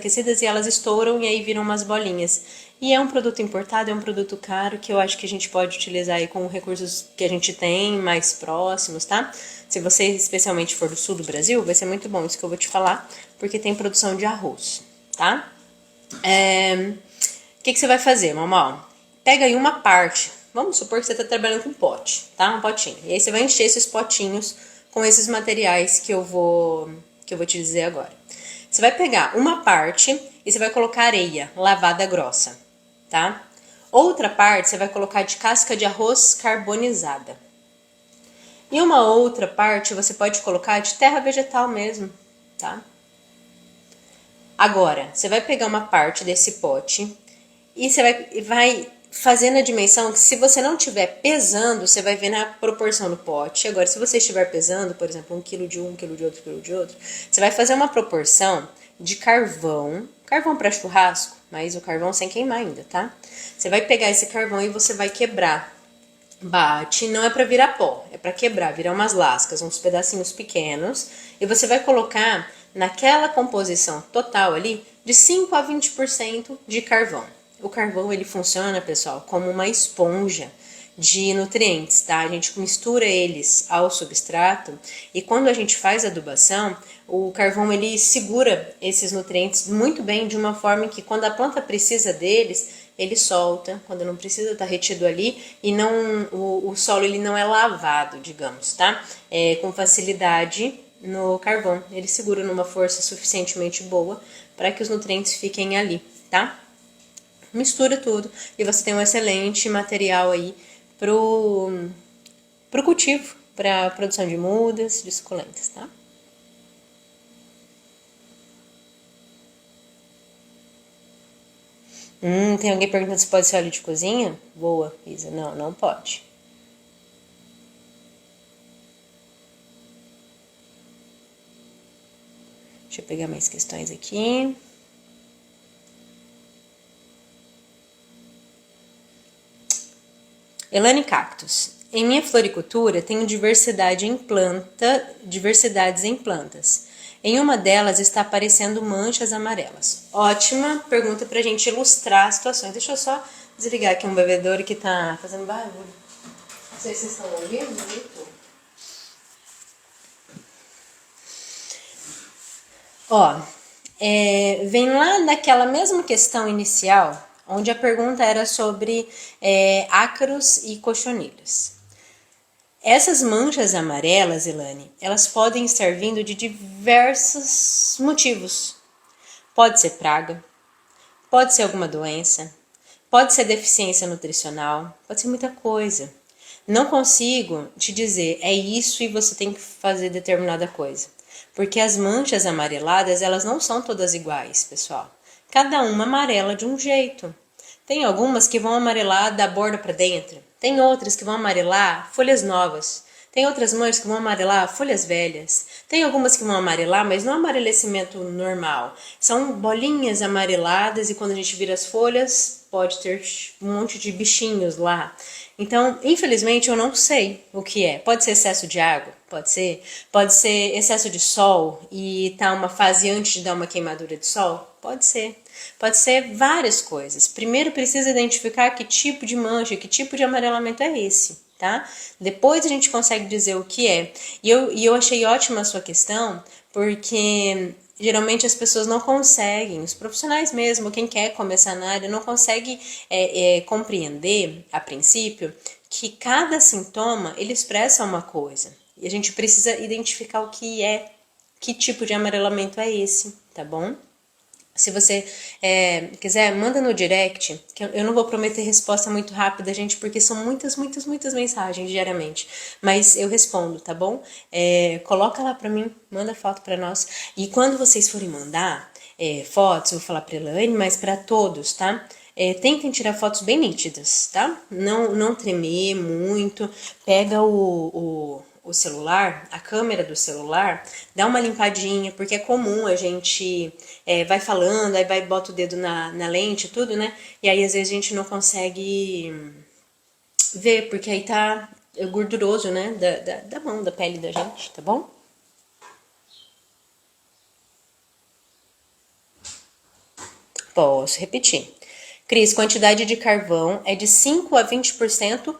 Speaker 1: e elas estouram e aí viram umas bolinhas. E é um produto importado, é um produto caro que eu acho que a gente pode utilizar aí com recursos que a gente tem mais próximos, tá? Se você especialmente for do sul do Brasil, vai ser muito bom isso que eu vou te falar, porque tem produção de arroz, tá? O que você vai fazer, mamão? Pega aí uma parte. Vamos supor que você está trabalhando com um pote, tá? Um potinho. E aí você vai encher esses potinhos com esses materiais que eu vou te dizer agora. Você vai pegar uma parte e você vai colocar areia lavada grossa, tá? Outra parte você vai colocar de casca de arroz carbonizada. E uma outra parte você pode colocar de terra vegetal mesmo, tá? Agora, você vai pegar uma parte desse pote e você vai fazendo a dimensão que se você não estiver pesando, você vai ver na proporção do pote. Agora, se você estiver pesando, por exemplo, 1 quilo de um, 1 quilo de outro, 1 quilo de outro, você vai fazer uma proporção de carvão para churrasco, mas o carvão sem queimar ainda, tá? Você vai pegar esse carvão e você vai quebrar. Bate, não é para virar pó, é para quebrar, virar umas lascas, uns pedacinhos pequenos, e você vai colocar naquela composição total ali de 5 a 20% de carvão. O carvão ele funciona, pessoal, como uma esponja de nutrientes, tá? A gente mistura eles ao substrato e quando a gente faz a adubação, o carvão ele segura esses nutrientes muito bem de uma forma que quando a planta precisa deles, ele solta, quando não precisa tá retido ali e não o solo ele não é lavado, digamos, tá? Com facilidade no carvão, ele segura numa força suficientemente boa para que os nutrientes fiquem ali, tá? Mistura tudo e você tem um excelente material aí pro cultivo, para produção de mudas, de suculentas, tá? Tem alguém perguntando se pode ser óleo de cozinha? Boa, Isa. Não, não pode. Deixa eu pegar mais questões aqui. Elane Cactus. Em minha floricultura, tenho diversidades em plantas. Em uma delas está aparecendo manchas amarelas. Ótima pergunta para a gente ilustrar situações. Deixa eu só desligar aqui um bebedouro que tá fazendo barulho. Não sei se vocês estão ouvindo. Ó, vem lá daquela mesma questão inicial, onde a pergunta era sobre ácaros e cochonilhas. Essas manchas amarelas, Elane, elas podem estar vindo de diversos motivos. Pode ser praga, pode ser alguma doença, pode ser deficiência nutricional, pode ser muita coisa. Não consigo te dizer, é isso e você tem que fazer determinada coisa. Porque as manchas amareladas, elas não são todas iguais, pessoal. Cada uma amarela de um jeito. Tem algumas que vão amarelar da borda para dentro. Tem outras que vão amarelar folhas novas. Tem outras manchas que vão amarelar folhas velhas. Tem algumas que vão amarelar, mas não amarelecimento normal. São bolinhas amareladas e quando a gente vira as folhas, pode ter um monte de bichinhos lá. Então, infelizmente, eu não sei o que é. Pode ser excesso de água? Pode ser. Pode ser excesso de sol e tá uma fase antes de dar uma queimadura de sol? Pode ser. Pode ser várias coisas. Primeiro precisa identificar que tipo de mancha, que tipo de amarelamento é esse, tá? Depois a gente consegue dizer o que é. E eu achei ótima a sua questão, porque geralmente as pessoas não conseguem, os profissionais mesmo, quem quer começar na área, não consegue compreender, a princípio, que cada sintoma, ele expressa uma coisa. E a gente precisa identificar o que é, que tipo de amarelamento é esse, tá bom? Se você quiser, manda no direct, que eu não vou prometer resposta muito rápida, gente, porque são muitas mensagens diariamente. Mas eu respondo, tá bom? Coloca lá pra mim, manda foto pra nós. E quando vocês forem mandar fotos, eu vou falar pra Elaine, mas pra todos, tá? Tentem tirar fotos bem nítidas, tá? Não tremer muito. Pega o celular, a câmera do celular, dá uma limpadinha, porque é comum a gente vai falando, aí bota o dedo na lente e tudo, né? E aí às vezes a gente não consegue ver, porque aí tá gorduroso, né? Da mão, da pele da gente, tá bom? Posso repetir. Cris, quantidade de carvão é de 5 a 20%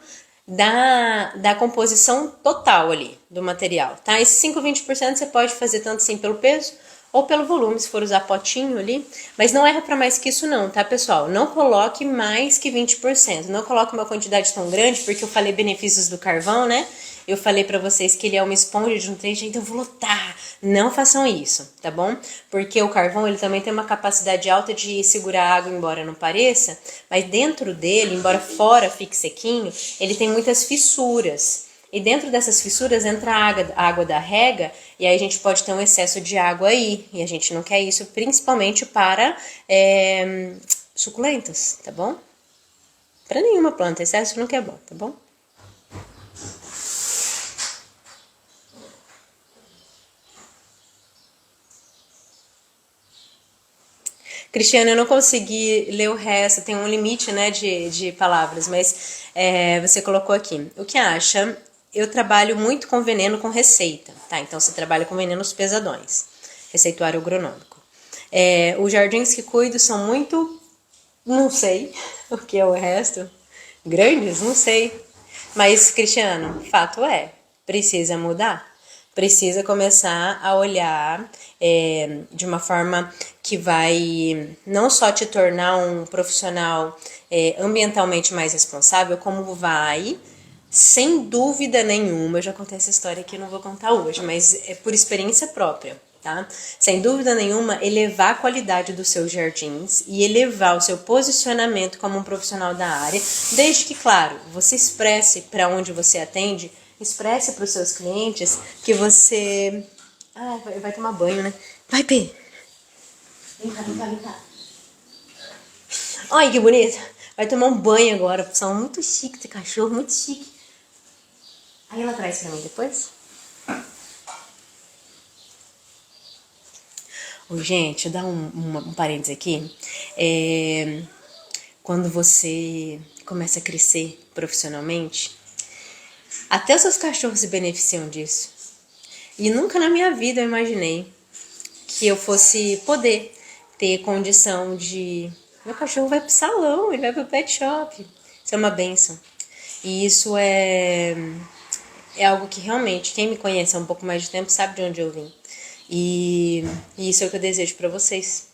Speaker 1: da composição total ali do material, tá? Esse 5 a 20% você pode fazer tanto assim pelo peso ou pelo volume, se for usar potinho ali, mas não erra para mais que isso não, tá, pessoal? Não coloque mais que 20%, não coloque uma quantidade tão grande, porque eu falei benefícios do carvão, né? Eu falei pra vocês que ele é uma esponja de nutrientes, então eu vou lotar. Não façam isso, tá bom? Porque o carvão, ele também tem uma capacidade alta de segurar água, embora não pareça, mas dentro dele, embora fora fique sequinho, ele tem muitas fissuras. E dentro dessas fissuras entra a água da rega, e aí a gente pode ter um excesso de água aí. E a gente não quer isso, principalmente para suculentas, tá bom? Para nenhuma planta, excesso não é bom, tá bom? Cristiano, eu não consegui ler o resto, tem um limite, né, de palavras, mas você colocou aqui. O que acha? Eu trabalho muito com veneno com receita, tá? Então você trabalha com venenos pesadões, receituário agronômico. Os jardins que cuido são muito, não sei o que é o resto, grandes, não sei. Mas, Cristiano, fato precisa mudar. Precisa começar a olhar de uma forma que vai não só te tornar um profissional ambientalmente mais responsável, como vai, sem dúvida nenhuma, eu já contei essa história aqui, eu não vou contar hoje, mas é por experiência própria, tá? Sem dúvida nenhuma, elevar a qualidade dos seus jardins e elevar o seu posicionamento como um profissional da área, desde que, claro, você expresse para onde você atende, expresse para os seus clientes que você... Ah, vai tomar banho, né? Vai, Pê! Vem cá, vem cá, vem cá. Ai, que bonito! Vai tomar um banho agora, pessoal. Muito chique esse cachorro, muito chique. Aí ela traz pra mim depois. Ô, gente, eu dar um parênteses aqui. Quando você começa a crescer profissionalmente, até os seus cachorros se beneficiam disso. E nunca na minha vida eu imaginei que eu fosse poder ter condição de... Meu cachorro vai pro salão, ele vai pro pet shop. Isso é uma bênção. E isso é algo que realmente, quem me conhece há um pouco mais de tempo sabe de onde eu vim. E isso é o que eu desejo para vocês.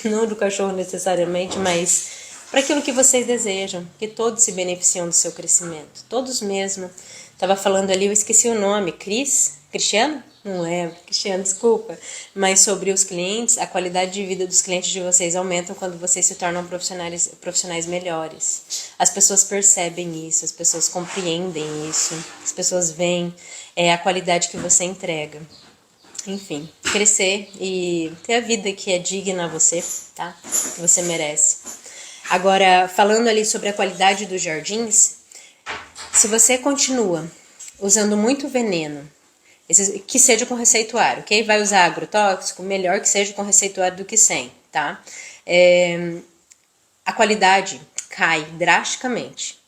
Speaker 1: Não do cachorro necessariamente, mas para aquilo que vocês desejam. Que todos se beneficiam do seu crescimento. Todos mesmo. Tava falando ali, eu esqueci o nome. Cristiano? Não lembro, Cristiano, desculpa. Mas sobre os clientes, a qualidade de vida dos clientes de vocês aumenta quando vocês se tornam profissionais melhores. As pessoas percebem isso, as pessoas compreendem isso, as pessoas veem a qualidade que você entrega. Enfim, crescer e ter a vida que é digna a você, tá? Que você merece. Agora, falando ali sobre a qualidade dos jardins, se você continua usando muito veneno, que seja com receituário, ok? Vai usar agrotóxico, melhor que seja com receituário do que sem, tá? A qualidade cai drasticamente.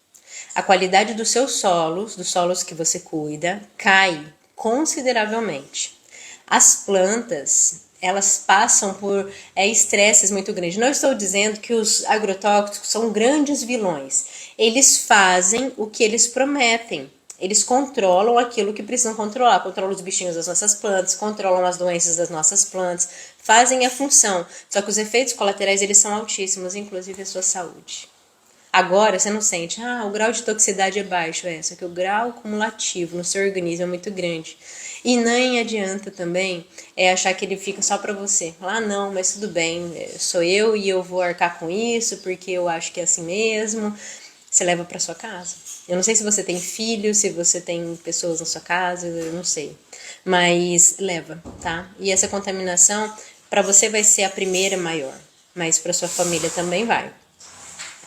Speaker 1: A qualidade dos solos que você cuida, cai consideravelmente. As plantas, elas passam por estresses muito grandes. Não estou dizendo que os agrotóxicos são grandes vilões. Eles fazem o que eles prometem. Eles controlam aquilo que precisam controlar, controlam os bichinhos das nossas plantas, controlam as doenças das nossas plantas, fazem a função. Só que os efeitos colaterais eles são altíssimos, inclusive a sua saúde. Agora você não sente, o grau de toxicidade é baixo, só que o grau cumulativo no seu organismo é muito grande. E nem adianta também achar que ele fica só pra você. Não, mas tudo bem, sou eu e eu vou arcar com isso porque eu acho que é assim mesmo. Você leva pra sua casa. Eu não sei se você tem filhos, se você tem pessoas na sua casa, eu não sei. Mas leva, tá? E essa contaminação, pra você vai ser a primeira maior, mas pra sua família também vai.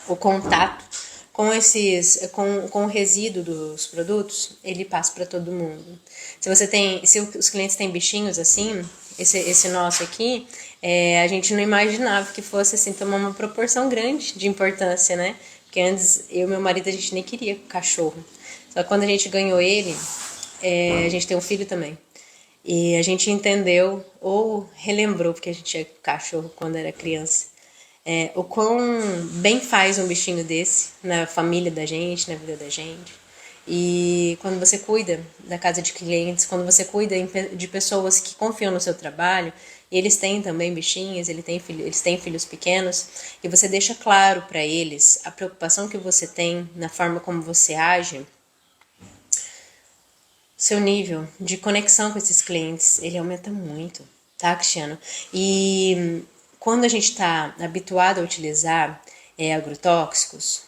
Speaker 1: O contato com com o resíduo dos produtos, ele passa para todo mundo. Se os clientes têm bichinhos assim, esse nosso aqui, a gente não imaginava que fosse assim tomar uma proporção grande de importância, né? Porque antes eu e meu marido a gente nem queria cachorro. Só que quando a gente ganhou ele, a gente tem um filho também. E a gente entendeu ou relembrou, porque a gente tinha cachorro quando era criança. O quão bem faz um bichinho desse na família da gente, na vida da gente. E quando você cuida da casa de clientes, quando você cuida de pessoas que confiam no seu trabalho, e eles têm também bichinhos, eles têm filhos pequenos, e você deixa claro para eles a preocupação que você tem na forma como você age, seu nível de conexão com esses clientes, ele aumenta muito, tá, Cristiano? E quando a gente está habituado a utilizar agrotóxicos,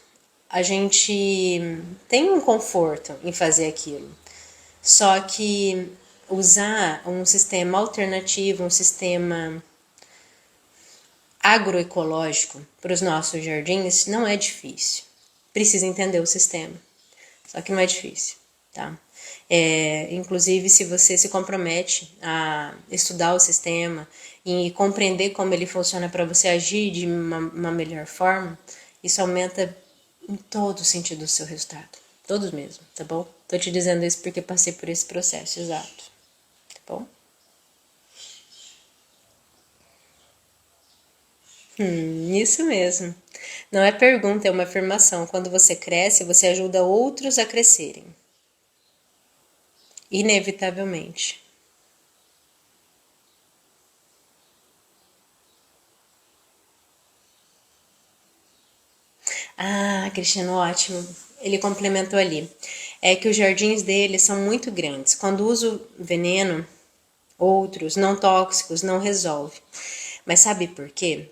Speaker 1: a gente tem um conforto em fazer aquilo. Só que usar um sistema alternativo, um sistema agroecológico para os nossos jardins não é difícil. Precisa entender o sistema. Só que não é difícil, tá? Inclusive, se você se compromete a estudar o sistema e compreender como ele funciona para você agir de uma melhor forma, isso aumenta em todo o sentido do seu resultado. Todos mesmo, tá bom? Tô te dizendo isso porque passei por esse processo exato, tá bom? Isso mesmo. Não é pergunta, é uma afirmação. Quando você cresce, você ajuda outros a crescerem. Inevitavelmente. Cristiano, ótimo. Ele complementou ali. É que os jardins dele são muito grandes. Quando uso veneno, outros não tóxicos, não resolve. Mas sabe por quê?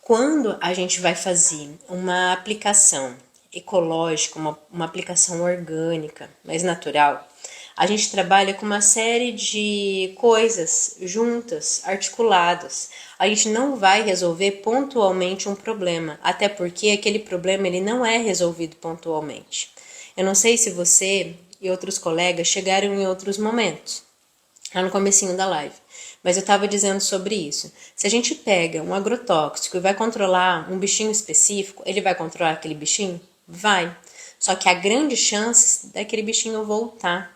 Speaker 1: Quando a gente vai fazer uma aplicação ecológica, uma aplicação orgânica, mais natural, a gente trabalha com uma série de coisas juntas, articuladas. A gente não vai resolver pontualmente um problema, até porque aquele problema ele não é resolvido pontualmente. Eu não sei se você e outros colegas chegaram em outros momentos, lá no comecinho da live, mas eu estava dizendo sobre isso. Se a gente pega um agrotóxico e vai controlar um bichinho específico, ele vai controlar aquele bichinho? Vai. Só que há grandes chances daquele bichinho voltar.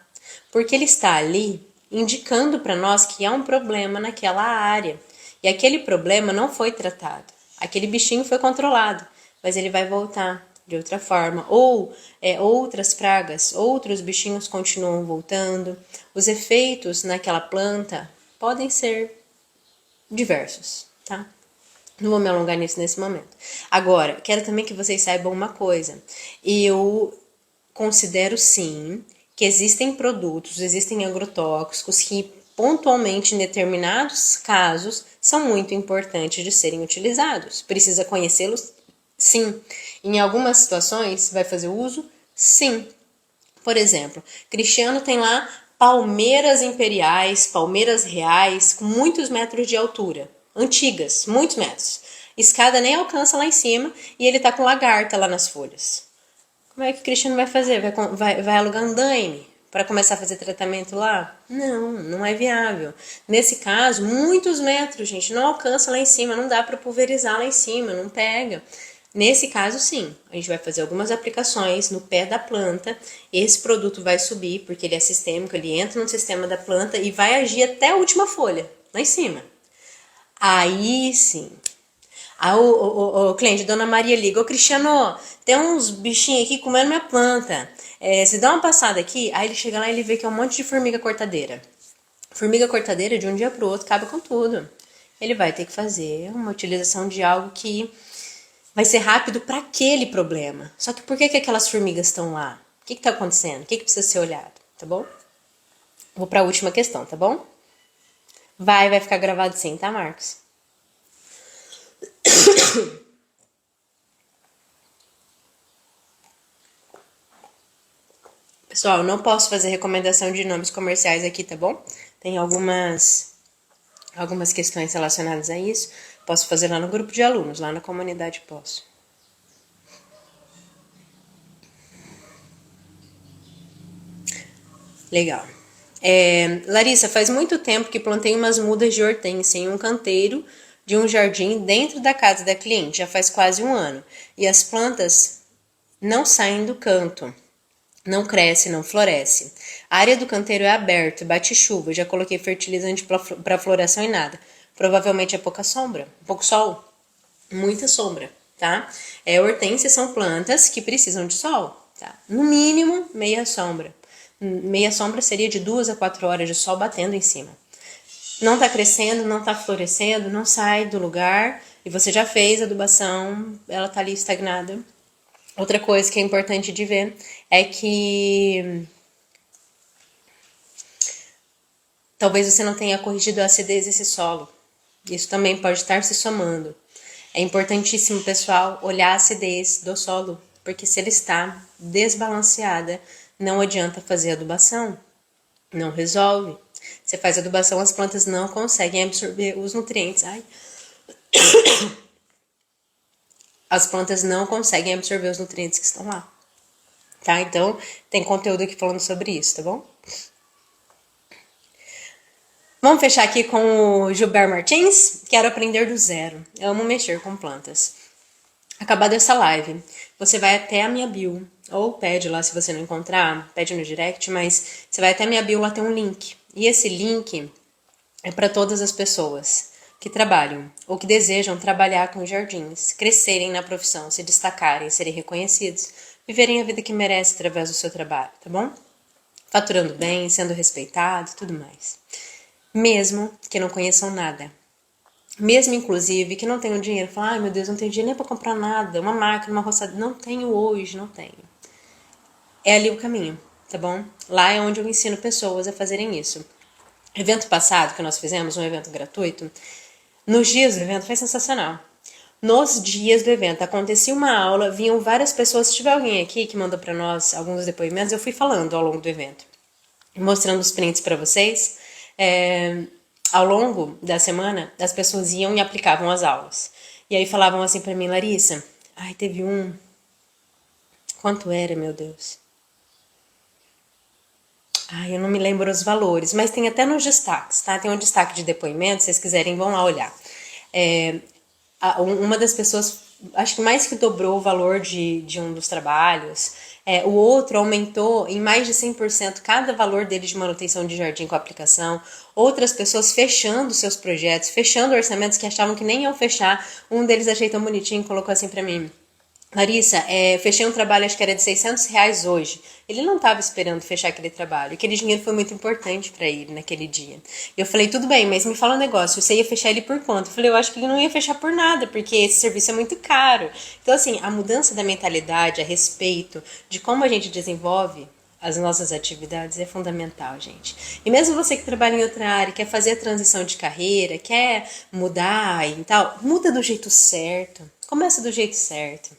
Speaker 1: Porque ele está ali indicando para nós que há um problema naquela área. E aquele problema não foi tratado. Aquele bichinho foi controlado, mas ele vai voltar de outra forma. Ou outras pragas, outros bichinhos continuam voltando. Os efeitos naquela planta podem ser diversos, tá? Não vou me alongar nisso nesse momento. Agora, quero também que vocês saibam uma coisa. Eu considero sim que existem produtos, existem agrotóxicos que pontualmente em determinados casos são muito importantes de serem utilizados. Precisa conhecê-los? Sim. Em algumas situações vai fazer uso? Sim. Por exemplo, Cristiano tem lá palmeiras imperiais, palmeiras reais com muitos metros de altura, antigas, muitos metros. Escada nem alcança lá em cima e ele tá com lagarta lá nas folhas. Como é que o Cristiano vai fazer? Vai alugar andaime para começar a fazer tratamento lá? Não, não é viável. Nesse caso, muitos metros, gente, não alcança lá em cima, não dá para pulverizar lá em cima, não pega. Nesse caso, sim, a gente vai fazer algumas aplicações no pé da planta. Esse produto vai subir, porque ele é sistêmico, ele entra no sistema da planta e vai agir até a última folha, lá em cima. Aí sim. O cliente, Dona Maria liga, ô Cristiano, tem uns bichinhos aqui comendo minha planta. Você dá uma passada aqui, aí ele chega lá e ele vê que é um monte de formiga cortadeira. Formiga cortadeira, de um dia pro outro, acaba com tudo. Ele vai ter que fazer uma utilização de algo que vai ser rápido para aquele problema. Só que por que aquelas formigas estão lá? O que está acontecendo? O que precisa ser olhado? Tá bom? Vou para a última questão, tá bom? Vai ficar gravado sim, tá, Marcos? Pessoal, não posso fazer recomendação de nomes comerciais aqui, tá bom? Tem algumas questões relacionadas a isso. Posso fazer lá no grupo de alunos, lá na comunidade posso. Legal. Larissa, faz muito tempo que plantei umas mudas de hortênsia em um canteiro de um jardim dentro da casa da cliente, já faz quase um ano. E as plantas não saem do canto. Não cresce, não floresce. A área do canteiro é aberta, bate chuva. Já coloquei fertilizante para floração e nada. Provavelmente é pouca sombra, pouco sol, muita sombra, tá? Hortênsias são plantas que precisam de sol, tá? No mínimo, meia sombra. Meia sombra seria de 2 a 4 horas de sol batendo em cima. Não tá crescendo, não tá florescendo, não sai do lugar e você já fez a adubação, ela tá ali estagnada. Outra coisa que é importante de ver é que talvez você não tenha corrigido a acidez desse solo. Isso também pode estar se somando. É importantíssimo, pessoal, olhar a acidez do solo, porque se ele está desbalanceada, não adianta fazer adubação. Não resolve. Você faz adubação, as plantas não conseguem absorver os nutrientes. As plantas não conseguem absorver os nutrientes que estão lá. Tá? Então, tem conteúdo aqui falando sobre isso, tá bom? Vamos fechar aqui com o Gilberto Martins. Quero aprender do zero. Eu amo mexer com plantas. Acabada essa live, você vai até a minha bio, ou pede lá se você não encontrar, pede no direct, mas você vai até a minha bio, lá tem um link. E esse link é para todas as pessoas que trabalham ou que desejam trabalhar com jardins, crescerem na profissão, se destacarem, serem reconhecidos, viverem a vida que merece através do seu trabalho, tá bom? Faturando bem, sendo respeitado, tudo mais. Mesmo que não conheçam nada. Mesmo, inclusive, que não tenham dinheiro. Falam, ai meu Deus, não tenho dinheiro nem pra comprar nada. Uma máquina, uma roçada. Não tenho hoje, não tenho. É ali o caminho, tá bom? Lá é onde eu ensino pessoas a fazerem isso. Evento passado que nós fizemos, um evento gratuito, nos dias do evento foi sensacional. Nos dias do evento acontecia uma aula, vinham várias pessoas. Se tiver alguém aqui que manda pra nós alguns depoimentos, eu fui falando ao longo do evento. Mostrando os prints pra vocês. Ao longo da semana, as pessoas iam e aplicavam as aulas. E aí falavam assim pra mim, Larissa, ai, teve um... Quanto era, meu Deus? Ai, eu não me lembro os valores, mas tem até nos destaques, tá? Tem um destaque de depoimento, se vocês quiserem, vão lá olhar. Uma das pessoas, acho que mais que dobrou o valor de um dos trabalhos. O outro aumentou em mais de 100% cada valor dele de manutenção de jardim com a aplicação. Outras pessoas fechando seus projetos, fechando orçamentos que achavam que nem iam fechar. Um deles achei tão bonitinho e colocou assim pra mim, Larissa, fechei um trabalho, acho que era de R$ 600 hoje. Ele não estava esperando fechar aquele trabalho. Aquele dinheiro foi muito importante para ele naquele dia. Eu falei, tudo bem, mas me fala um negócio, você ia fechar ele por quanto? Eu falei, eu acho que ele não ia fechar por nada, porque esse serviço é muito caro. Então, assim, a mudança da mentalidade a respeito de como a gente desenvolve as nossas atividades é fundamental, gente. E mesmo você que trabalha em outra área, quer fazer a transição de carreira, quer mudar e tal, muda do jeito certo. Começa do jeito certo.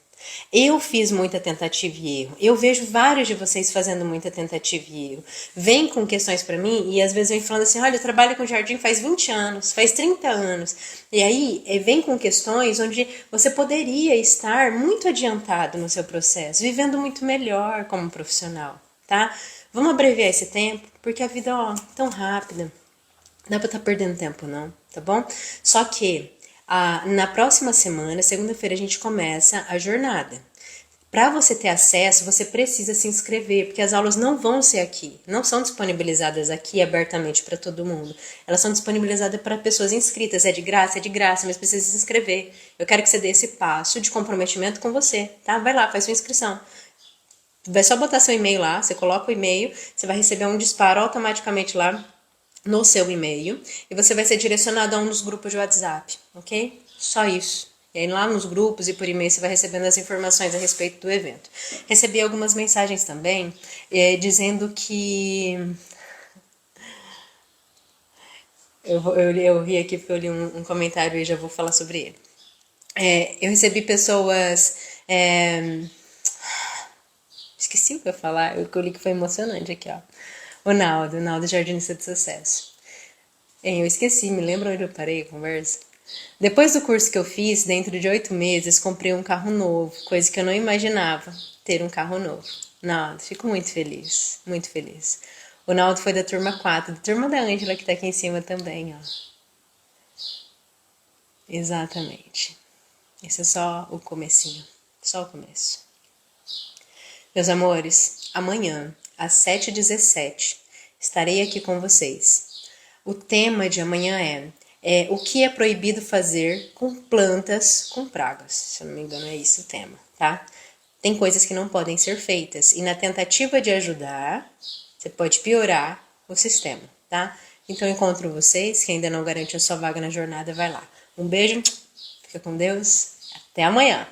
Speaker 1: Eu fiz muita tentativa e erro. Eu vejo vários de vocês fazendo muita tentativa e erro. Vem com questões pra mim e às vezes vem falando assim, olha, eu trabalho com jardim faz 20 anos, faz 30 anos. E aí vem com questões onde você poderia estar muito adiantado no seu processo, vivendo muito melhor como profissional, tá? Vamos abreviar esse tempo, porque a vida, ó, tão rápida. Não dá pra estar perdendo tempo não, tá bom? Só que na próxima semana, segunda-feira, a gente começa a jornada. Para você ter acesso, você precisa se inscrever, porque as aulas não vão ser aqui, não são disponibilizadas aqui abertamente para todo mundo. Elas são disponibilizadas para pessoas inscritas. É de graça, mas precisa se inscrever. Eu quero que você dê esse passo de comprometimento com você, tá? Vai lá, faz sua inscrição. Vai só botar seu e-mail lá, você coloca o e-mail, você vai receber um disparo automaticamente lá no seu e-mail e você vai ser direcionado a um dos grupos de WhatsApp, ok? Só isso. E aí lá nos grupos e por e-mail você vai recebendo as informações a respeito do evento. Recebi algumas mensagens também dizendo que... Eu ri aqui porque eu li um comentário e já vou falar sobre ele. Eu recebi pessoas... Esqueci o que eu ia falar, o que eu li que foi emocionante aqui, ó. O Naldo, Jardinista de Sucesso. Eu esqueci, me lembra onde eu parei a conversa? Depois do curso que eu fiz, dentro de 8 meses, comprei um carro novo, coisa que eu não imaginava, ter um carro novo. Naldo, fico muito feliz, muito feliz. O Naldo foi da turma 4, da turma da Ângela, que tá aqui em cima também, ó. Exatamente. Esse é só o comecinho, só o começo. Meus amores, amanhã, às 7h17, estarei aqui com vocês. O tema de amanhã é o que é proibido fazer com plantas com pragas. Se eu não me engano, é isso o tema, tá? Tem coisas que não podem ser feitas e na tentativa de ajudar, você pode piorar o sistema, tá? Então, encontro vocês, que ainda não garantiu sua vaga na jornada, vai lá. Um beijo, fica com Deus, até amanhã.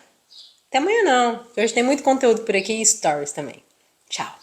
Speaker 1: Até amanhã não, hoje tem muito conteúdo por aqui e stories também. Tchau.